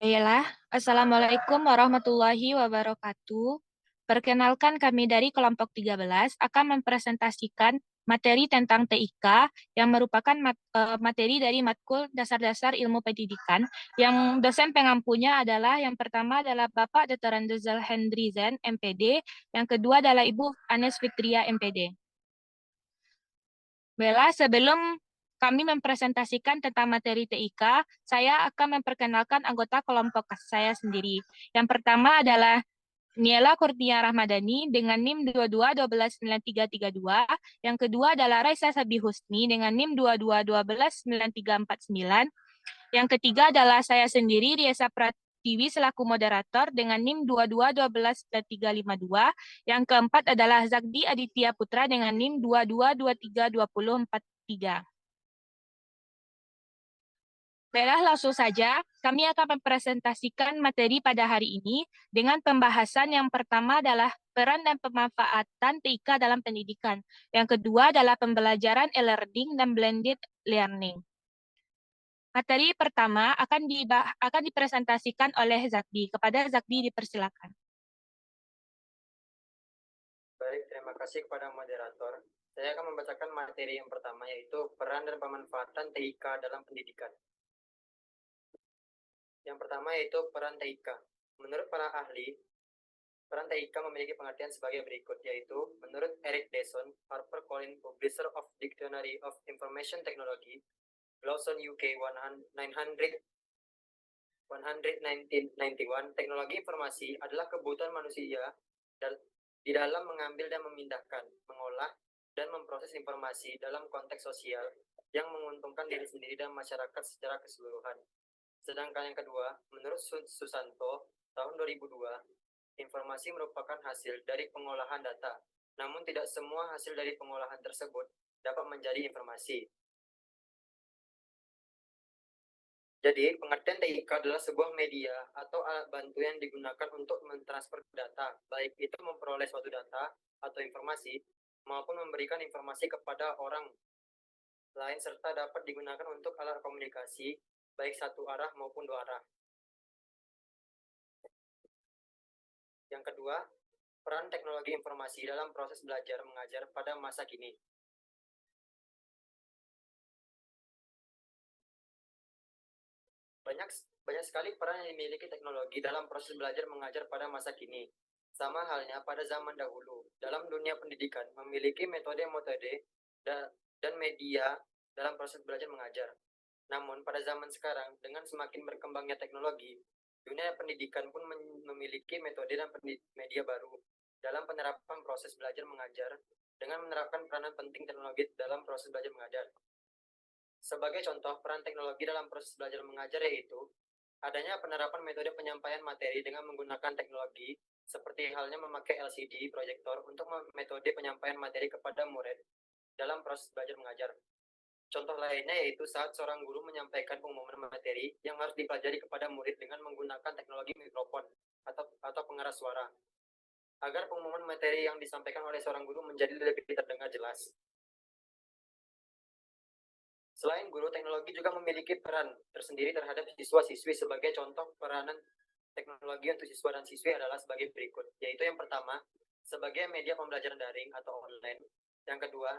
Baiklah, Assalamualaikum warahmatullahi wabarakatuh. Perkenalkan kami dari kelompok 13 akan mempresentasikan materi tentang TIK yang merupakan materi dari matkul dasar-dasar ilmu pendidikan yang dosen pengampunya adalah yang pertama adalah Bapak Dr. Andezal Hendrizen, MPD, yang kedua adalah Ibu Anes Fitria, MPD. Bella, sebelum kami mempresentasikan tentang materi TIK, saya akan memperkenalkan anggota kelompok saya sendiri. Yang pertama adalah Niela Kurnia Rahmadani dengan NIM 22129332. Yang kedua adalah Raisa Sabi Husni dengan NIM 22129349. Yang ketiga adalah saya sendiri, Riesa Pratiwi selaku moderator dengan NIM 22129352. Yang keempat adalah Zakdi Aditya Putra dengan NIM 22232043. Baiklah, langsung saja kami akan mempresentasikan materi pada hari ini dengan pembahasan yang pertama adalah peran dan pemanfaatan TIK dalam pendidikan. Yang kedua adalah pembelajaran e-learning dan blended learning. Materi pertama akan dipresentasikan oleh Zakdi. Kepada Zakdi dipersilakan. Baik, terima kasih kepada moderator. Saya akan membacakan materi yang pertama, yaitu peran dan pemanfaatan TIK dalam pendidikan. Yang pertama yaitu peran TIK. Menurut para ahli, peran TIK memiliki pengertian sebagai berikut, yaitu menurut Eric Dayson, HarperCollins Publisher of Dictionary of Information Technology, Glosson UK 1991, teknologi informasi adalah kebutuhan manusia di dalam mengambil dan memindahkan, mengolah, dan memproses informasi dalam konteks sosial yang menguntungkan diri sendiri dan masyarakat secara keseluruhan. Sedangkan yang kedua, menurut Susanto, tahun 2002, informasi merupakan hasil dari pengolahan data, namun tidak semua hasil dari pengolahan tersebut dapat menjadi informasi. Jadi, pengertian TIK adalah sebuah media atau alat bantu yang digunakan untuk mentransfer data, baik itu memperoleh suatu data atau informasi, maupun memberikan informasi kepada orang lain, serta dapat digunakan untuk alat komunikasi, baik satu arah maupun dua arah. Yang kedua, peran teknologi informasi dalam proses belajar mengajar pada masa kini. Banyak sekali peran yang dimiliki teknologi dalam proses belajar mengajar pada masa kini. Sama halnya pada zaman dahulu, dalam dunia pendidikan memiliki metode-metode dan media dalam proses belajar mengajar. Namun pada zaman sekarang, dengan semakin berkembangnya teknologi, dunia pendidikan pun memiliki metode dan media baru dalam penerapan proses belajar mengajar dengan menerapkan peranan penting teknologi dalam proses belajar mengajar. Sebagai contoh, peran teknologi dalam proses belajar mengajar yaitu adanya penerapan metode penyampaian materi dengan menggunakan teknologi, seperti halnya memakai LCD proyektor untuk metode penyampaian materi kepada murid dalam proses belajar mengajar. Contoh lainnya yaitu saat seorang guru menyampaikan pengumuman materi yang harus dipelajari kepada murid dengan menggunakan teknologi mikrofon atau pengeras suara, agar pengumuman materi yang disampaikan oleh seorang guru menjadi lebih terdengar jelas. Selain guru, teknologi juga memiliki peran tersendiri terhadap siswa-siswi. Sebagai contoh peranan teknologi untuk siswa dan siswi adalah sebagai berikut, yaitu yang pertama, sebagai media pembelajaran daring atau online. Yang kedua,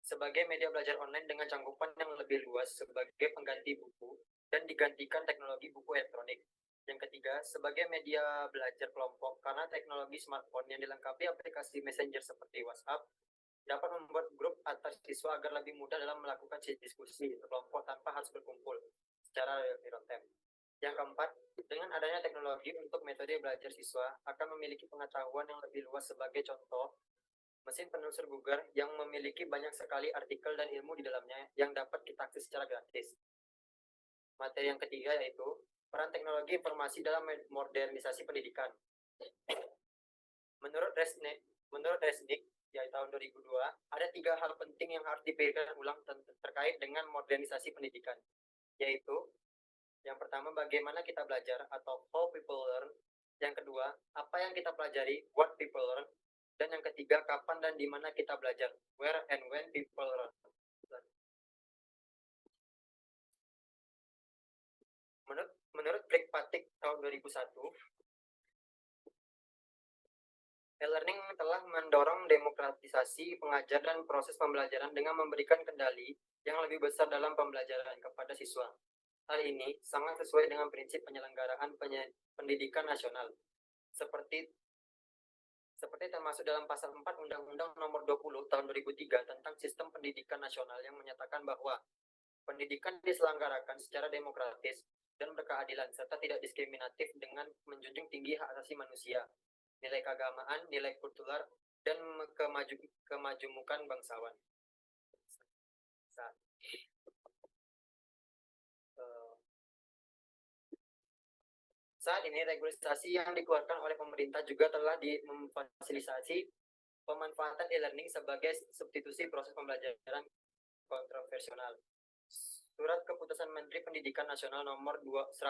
sebagai media belajar online dengan cangkupan yang lebih luas sebagai pengganti buku dan digantikan teknologi buku elektronik. Yang ketiga, sebagai media belajar kelompok karena teknologi smartphone yang dilengkapi aplikasi messenger seperti WhatsApp dapat membuat grup antar siswa agar lebih mudah dalam melakukan diskusi kelompok tanpa harus berkumpul secara real time. Yang keempat, dengan adanya teknologi untuk metode belajar siswa akan memiliki pengetahuan yang lebih luas. Sebagai contoh, mesin penelusur Google yang memiliki banyak sekali artikel dan ilmu di dalamnya yang dapat kita akses secara gratis. Materi yang ketiga yaitu peran teknologi informasi dalam modernisasi pendidikan. Menurut Resnick, yaitu tahun 2002, ada 3 hal penting yang harus dipikirkan ulang terkait dengan modernisasi pendidikan, yaitu yang pertama, bagaimana kita belajar atau how people learn. Yang kedua, apa yang kita pelajari, what people learn. Dan yang ketiga, kapan dan di mana kita belajar, where and when people learn. Menurut Kirkpatrick tahun 2001, e-learning telah mendorong demokratisasi pengajar dan proses pembelajaran dengan memberikan kendali yang lebih besar dalam pembelajaran kepada siswa. Hal ini sangat sesuai dengan prinsip penyelenggaraan pendidikan nasional, seperti termasuk dalam pasal 4 Undang-Undang Nomor 20 Tahun 2003 tentang Sistem Pendidikan Nasional yang menyatakan bahwa pendidikan diselenggarakan secara demokratis dan berkeadilan serta tidak diskriminatif dengan menjunjung tinggi hak asasi manusia, nilai keagamaan, nilai kultural, dan kemajumukan bangsawan. Saat ini regulasi yang dikeluarkan oleh pemerintah juga telah memfasilitasi pemanfaatan e-learning sebagai substitusi proses pembelajaran kontroversial. Surat Keputusan Menteri Pendidikan Nasional Nomor 107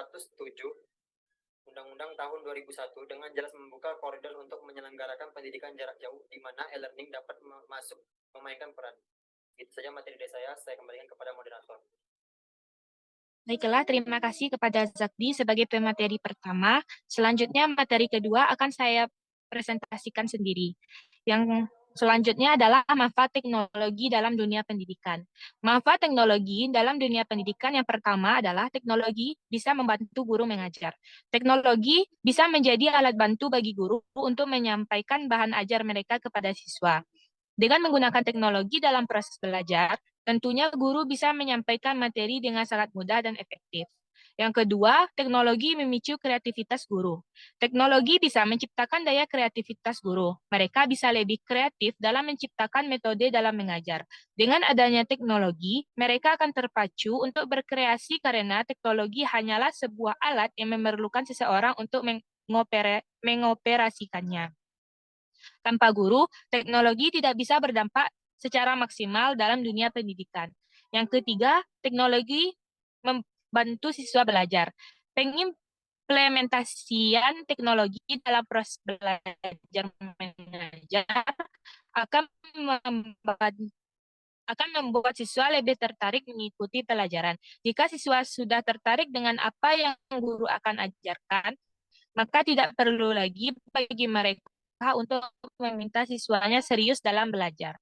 Undang-Undang tahun 2001 dengan jelas membuka koridor untuk menyelenggarakan pendidikan jarak jauh di mana e-learning dapat memainkan peran. Itu saja materi dari saya kembalikan kepada moderator. Baiklah, terima kasih kepada Zakdi sebagai pemateri pertama. Selanjutnya, materi kedua akan saya presentasikan sendiri. Yang selanjutnya adalah manfaat teknologi dalam dunia pendidikan. Manfaat teknologi dalam dunia pendidikan yang pertama adalah teknologi bisa membantu guru mengajar. Teknologi bisa menjadi alat bantu bagi guru untuk menyampaikan bahan ajar mereka kepada siswa. Dengan menggunakan teknologi dalam proses belajar, tentunya guru bisa menyampaikan materi dengan sangat mudah dan efektif. Yang kedua, teknologi memicu kreativitas guru. Teknologi bisa menciptakan daya kreativitas guru. Mereka bisa lebih kreatif dalam menciptakan metode dalam mengajar. Dengan adanya teknologi, mereka akan terpacu untuk berkreasi karena teknologi hanyalah sebuah alat yang memerlukan seseorang untuk mengoperasikannya. Tanpa guru, teknologi tidak bisa berdampak secara maksimal dalam dunia pendidikan. Yang ketiga, teknologi membantu siswa belajar. Pengimplementasian teknologi dalam proses belajar mengajar akan membuat siswa lebih tertarik mengikuti pelajaran. Jika siswa sudah tertarik dengan apa yang guru akan ajarkan, maka tidak perlu lagi bagi mereka untuk meminta siswanya serius dalam belajar.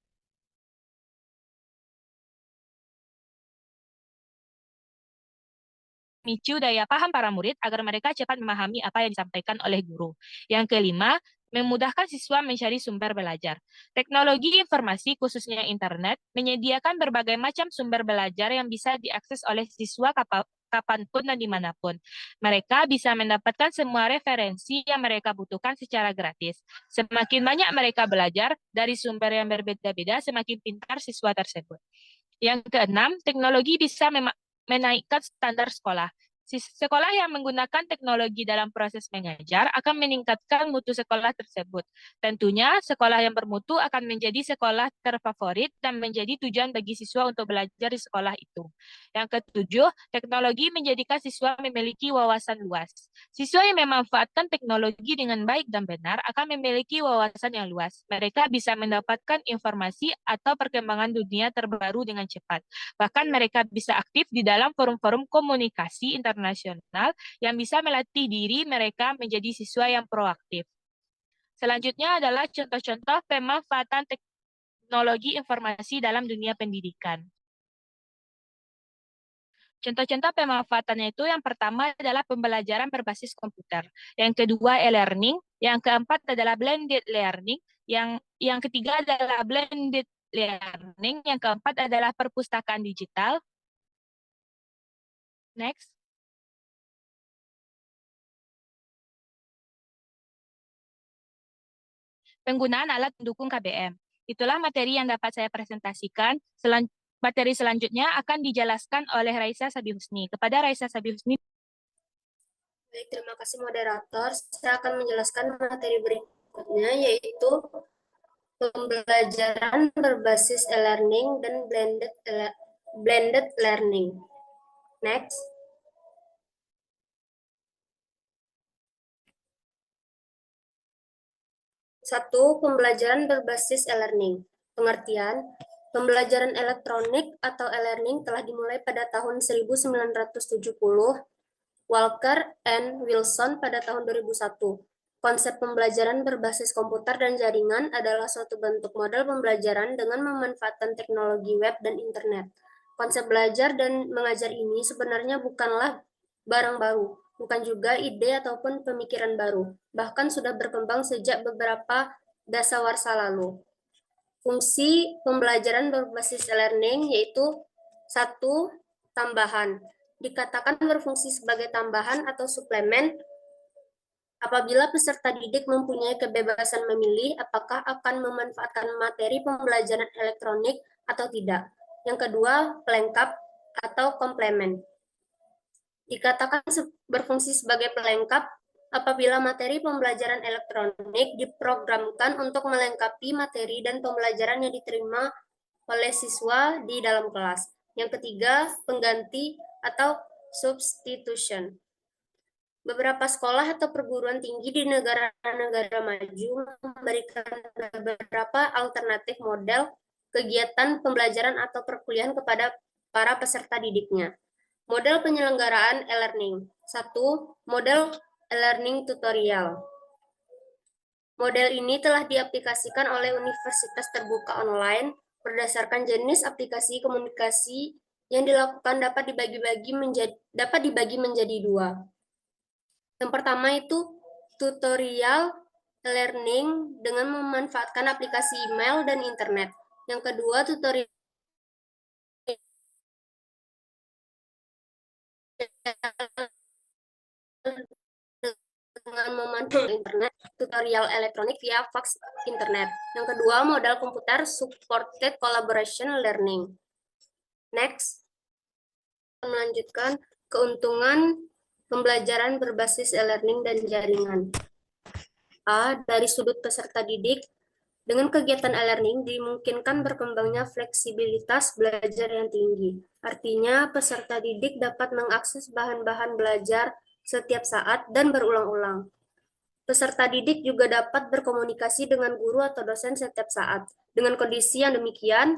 Memicu daya paham para murid agar mereka cepat memahami apa yang disampaikan oleh guru. Yang kelima, memudahkan siswa mencari sumber belajar. Teknologi informasi, khususnya internet, menyediakan berbagai macam sumber belajar yang bisa diakses oleh siswa kapanpun dan dimanapun. Mereka bisa mendapatkan semua referensi yang mereka butuhkan secara gratis. Semakin banyak mereka belajar dari sumber yang berbeda-beda, semakin pintar siswa tersebut. Yang keenam, teknologi bisa menaikkan standar sekolah. Sekolah yang menggunakan teknologi dalam proses mengajar akan meningkatkan mutu sekolah tersebut. Tentunya, sekolah yang bermutu akan menjadi sekolah terfavorit dan menjadi tujuan bagi siswa untuk belajar di sekolah itu. Yang ketujuh, teknologi menjadikan siswa memiliki wawasan luas. Siswa yang memanfaatkan teknologi dengan baik dan benar akan memiliki wawasan yang luas. Mereka bisa mendapatkan informasi atau perkembangan dunia terbaru dengan cepat. Bahkan mereka bisa aktif di dalam forum-forum komunikasi internasional yang bisa melatih diri mereka menjadi siswa yang proaktif. Selanjutnya adalah contoh-contoh pemanfaatan teknologi informasi dalam dunia pendidikan. Contoh-contoh pemanfaatannya itu yang pertama adalah pembelajaran berbasis komputer, yang kedua e-learning, yang keempat adalah blended learning, yang ketiga adalah blended learning, yang keempat adalah perpustakaan digital. Next. Penggunaan alat pendukung KBM. Itulah materi yang dapat saya presentasikan. Materi selanjutnya akan dijelaskan oleh Raisa Sabihusni. Kepada Raisa Sabihusni. Baik, terima kasih moderator. Saya akan menjelaskan materi berikutnya, yaitu pembelajaran berbasis e-learning dan blended learning. Next. Satu, pembelajaran berbasis e-learning. Pengertian, pembelajaran elektronik atau e-learning telah dimulai pada tahun 1970 Walker and Wilson pada tahun 2001. Konsep pembelajaran berbasis komputer dan jaringan adalah suatu bentuk model pembelajaran dengan memanfaatkan teknologi web dan internet. Konsep belajar dan mengajar ini sebenarnya bukanlah barang baru, bukan juga ide ataupun pemikiran baru, bahkan sudah berkembang sejak beberapa dasawarsa lalu. Fungsi pembelajaran berbasis e-learning yaitu 1. Tambahan. Dikatakan berfungsi sebagai tambahan atau suplemen apabila peserta didik mempunyai kebebasan memilih apakah akan memanfaatkan materi pembelajaran elektronik atau tidak. Yang kedua, pelengkap atau komplemen. Dikatakan berfungsi sebagai pelengkap apabila materi pembelajaran elektronik diprogramkan untuk melengkapi materi dan pembelajaran yang diterima oleh siswa di dalam kelas. Yang ketiga, pengganti atau substitution. Beberapa sekolah atau perguruan tinggi di negara-negara maju memberikan beberapa alternatif model kegiatan pembelajaran atau perkuliahan kepada para peserta didiknya. Model penyelenggaraan e-learning. 1. Model e-learning tutorial. Model ini telah diaplikasikan oleh universitas terbuka online berdasarkan jenis aplikasi komunikasi yang dilakukan dapat dibagi menjadi dua. Yang pertama itu tutorial learning dengan memanfaatkan aplikasi email dan internet. Yang kedua, tutorial dengan memanfaatkan internet, tutorial elektronik via fax internet. Yang kedua, modal komputer supported collaboration learning. Next, melanjutkan keuntungan pembelajaran berbasis e-learning dan jaringan. A. Dari sudut peserta didik, dengan kegiatan e-learning dimungkinkan berkembangnya fleksibilitas belajar yang tinggi. Artinya, peserta didik dapat mengakses bahan-bahan belajar setiap saat dan berulang-ulang. Peserta didik juga dapat berkomunikasi dengan guru atau dosen setiap saat. Dengan kondisi yang demikian,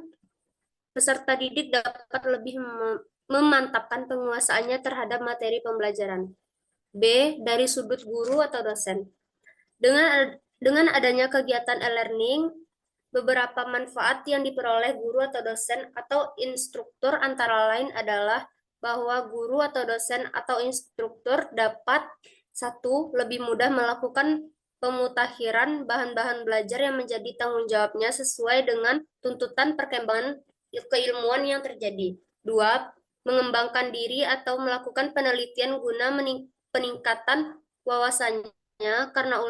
peserta didik dapat lebih memantapkan penguasaannya terhadap materi pembelajaran. B. Dari sudut guru atau dosen. Dengan adanya kegiatan e-learning, beberapa manfaat yang diperoleh guru atau dosen atau instruktur antara lain adalah bahwa guru atau dosen atau instruktur dapat 1. Lebih mudah melakukan pemutakhiran bahan-bahan belajar yang menjadi tanggung jawabnya sesuai dengan tuntutan perkembangan keilmuan yang terjadi. 2. Mengembangkan diri atau melakukan penelitian guna peningkatan wawasannya karena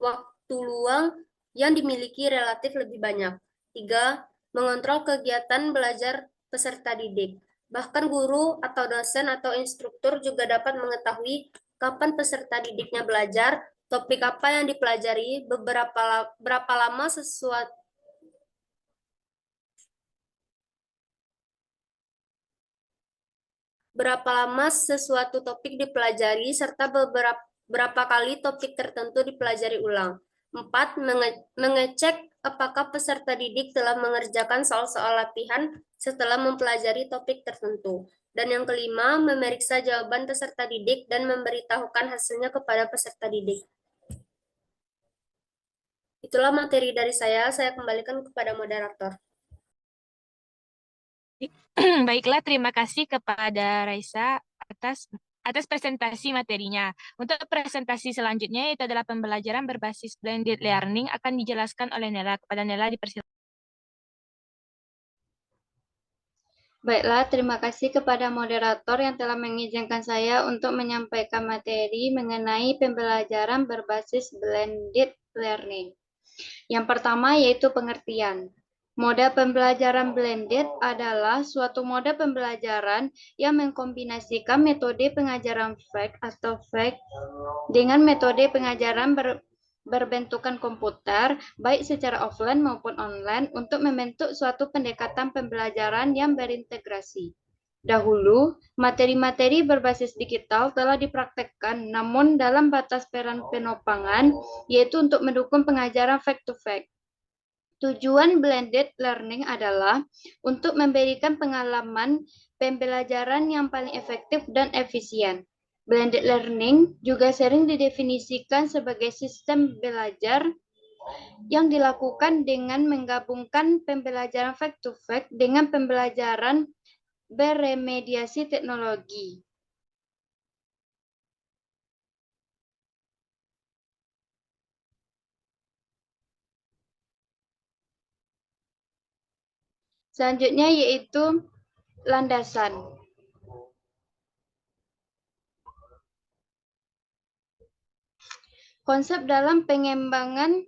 waktu luang yang dimiliki relatif lebih banyak. 3. Mengontrol kegiatan belajar peserta didik. Bahkan guru atau dosen atau instruktur juga dapat mengetahui kapan peserta didiknya belajar, topik apa yang dipelajari, berapa lama sesuatu topik dipelajari, serta berapa kali topik tertentu dipelajari ulang. 4. Mengecek apakah peserta didik telah mengerjakan soal-soal latihan setelah mempelajari topik tertentu. Dan yang kelima, memeriksa jawaban peserta didik dan memberitahukan hasilnya kepada peserta didik. Itulah materi dari saya kembalikan kepada moderator. Baiklah, terima kasih kepada Raisa atas presentasi materinya. Untuk presentasi selanjutnya yaitu adalah pembelajaran berbasis blended learning akan dijelaskan oleh Nela. Kepada Nela dipersilakan. Baiklah, terima kasih kepada moderator yang telah mengizinkan saya untuk menyampaikan materi mengenai pembelajaran berbasis blended learning. Yang pertama yaitu pengertian. Moda pembelajaran blended adalah suatu moda pembelajaran yang mengkombinasikan metode pengajaran fact atau fact dengan metode pengajaran berbentukan komputer, baik secara offline maupun online, untuk membentuk suatu pendekatan pembelajaran yang berintegrasi. Dahulu, materi-materi berbasis digital telah dipraktekkan, namun dalam batas peran penopangan, yaitu untuk mendukung pengajaran fact-to-fact. Tujuan blended learning adalah untuk memberikan pengalaman pembelajaran yang paling efektif dan efisien. Blended learning juga sering didefinisikan sebagai sistem belajar yang dilakukan dengan menggabungkan pembelajaran fact-to-fact dengan pembelajaran beremediasi teknologi. Selanjutnya yaitu landasan. Konsep dalam pengembangan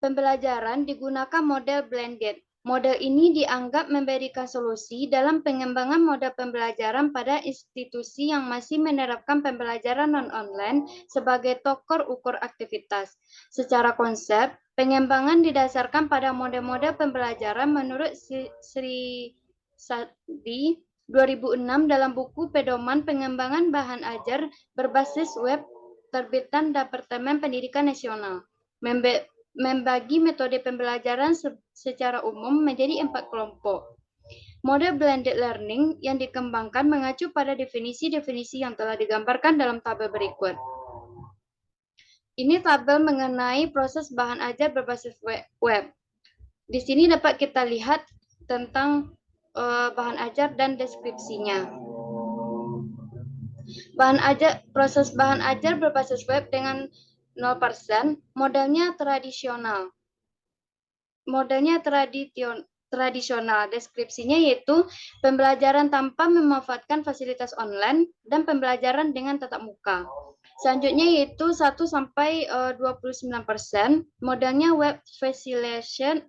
pembelajaran digunakan model blended. Model ini dianggap memberikan solusi dalam pengembangan model pembelajaran pada institusi yang masih menerapkan pembelajaran non-online sebagai tokar ukur aktivitas. Secara konsep, pengembangan didasarkan pada model-model pembelajaran menurut Sri Sadi 2006 dalam buku Pedoman Pengembangan Bahan Ajar Berbasis Web terbitan Departemen Pendidikan Nasional. Membagi metode pembelajaran secara umum menjadi 4 kelompok. Model blended learning yang dikembangkan mengacu pada definisi-definisi yang telah digambarkan dalam tabel berikut. Ini tabel mengenai proses bahan ajar berbasis web. Di sini dapat kita lihat tentang bahan ajar dan deskripsinya. Proses bahan ajar berbasis web dengan 0%, modelnya tradisional. Deskripsinya yaitu pembelajaran tanpa memanfaatkan fasilitas online dan pembelajaran dengan tatap muka. Selanjutnya yaitu 1-29%, modelnya web facilitation,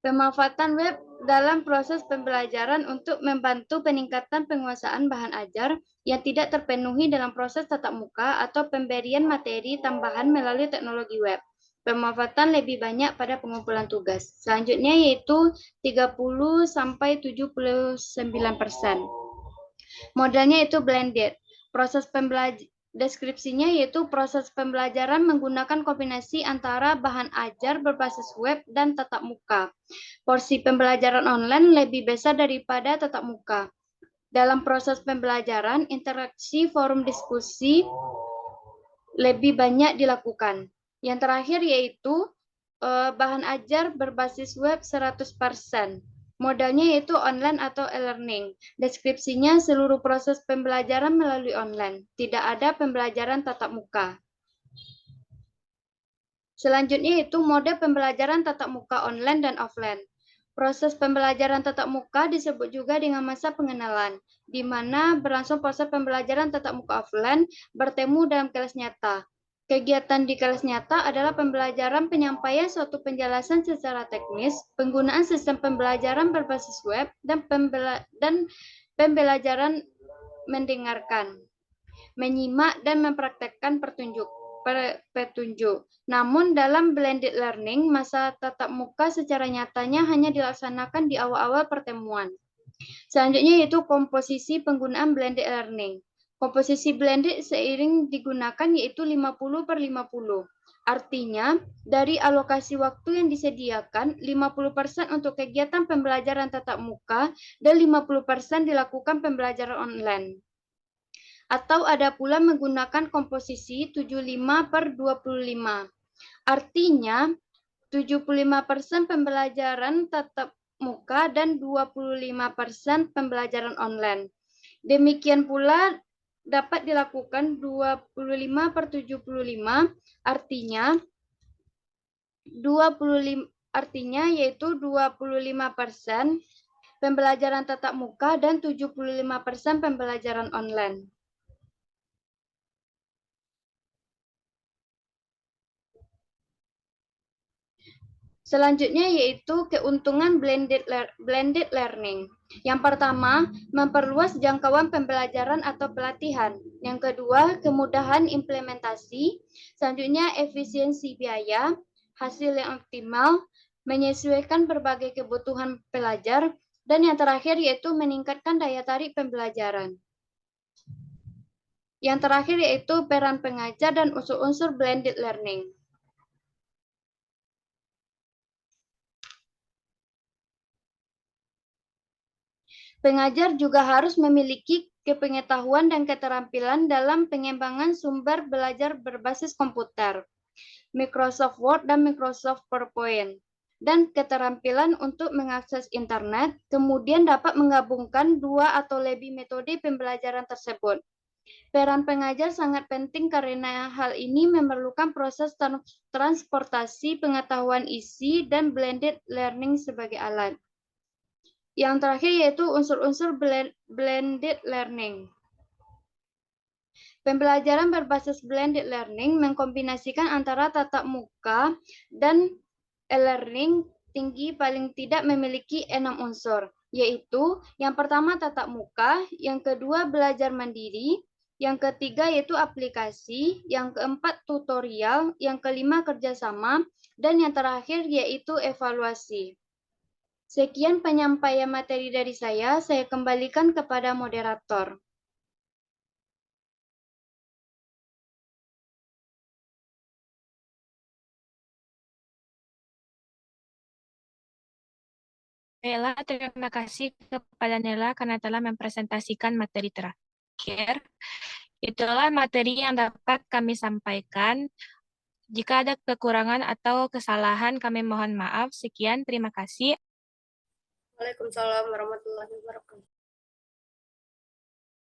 pemanfaatan web dalam proses pembelajaran untuk membantu peningkatan penguasaan bahan ajar yang tidak terpenuhi dalam proses tatap muka atau pemberian materi tambahan melalui teknologi web. Pemanfaatan lebih banyak pada pengumpulan tugas. Selanjutnya yaitu 30-79%. Modelnya itu blended. Deskripsinya yaitu proses pembelajaran menggunakan kombinasi antara bahan ajar berbasis web dan tatap muka. Porsi pembelajaran online lebih besar daripada tatap muka. Dalam proses pembelajaran, interaksi forum diskusi lebih banyak dilakukan. Yang terakhir yaitu bahan ajar berbasis web 100%. Modelnya yaitu online atau e-learning. Deskripsinya seluruh proses pembelajaran melalui online. Tidak ada pembelajaran tatap muka. Selanjutnya yaitu model pembelajaran tatap muka online dan offline. Proses pembelajaran tatap muka disebut juga dengan masa pengenalan, di mana berlangsung proses pembelajaran tatap muka offline bertemu dalam kelas nyata. Kegiatan di kelas nyata adalah pembelajaran penyampaian suatu penjelasan secara teknis, penggunaan sistem pembelajaran berbasis web, dan pembelajaran mendengarkan, menyimak, dan mempraktekkan petunjuk. Namun dalam blended learning, masa tatap muka secara nyatanya hanya dilaksanakan di awal-awal pertemuan. Selanjutnya yaitu komposisi penggunaan blended learning. Komposisi blended seiring digunakan yaitu 50/50. Artinya, dari alokasi waktu yang disediakan, 50% untuk kegiatan pembelajaran tatap muka dan 50% dilakukan pembelajaran online. Atau ada pula menggunakan komposisi 75/25. Artinya, 75% pembelajaran tatap muka dan 25% pembelajaran online. Demikian pula dapat dilakukan 25/75, artinya yaitu 25% pembelajaran tatap muka dan 75% pembelajaran online. Selanjutnya yaitu keuntungan blended learning. Yang pertama, memperluas jangkauan pembelajaran atau pelatihan. Yang kedua, kemudahan implementasi. Selanjutnya, efisiensi biaya, hasil yang optimal, menyesuaikan berbagai kebutuhan pelajar. Dan yang terakhir yaitu meningkatkan daya tarik pembelajaran. Yang terakhir yaitu peran pengajar dan unsur-unsur blended learning. Pengajar juga harus memiliki kepengetahuan dan keterampilan dalam pengembangan sumber belajar berbasis komputer, Microsoft Word dan Microsoft PowerPoint, dan keterampilan untuk mengakses internet, kemudian dapat menggabungkan 2 atau lebih metode pembelajaran tersebut. Peran pengajar sangat penting karena hal ini memerlukan proses transportasi pengetahuan isi dan blended learning sebagai alat. Yang terakhir yaitu unsur-unsur blended learning. Pembelajaran berbasis blended learning mengkombinasikan antara tatap muka dan e-learning tinggi paling tidak memiliki 6 unsur, yaitu yang pertama tatap muka, yang kedua belajar mandiri, yang ketiga yaitu aplikasi, yang keempat tutorial, yang kelima kerjasama, dan yang terakhir yaitu evaluasi. Sekian penyampaian materi dari saya kembalikan kepada moderator. Baiklah, terima kasih kepada Nela karena telah mempresentasikan materi terakhir. Itulah materi yang dapat kami sampaikan. Jika ada kekurangan atau kesalahan, kami mohon maaf. Sekian, terima kasih. Waalaikumsalam warahmatullahi wabarakatuh.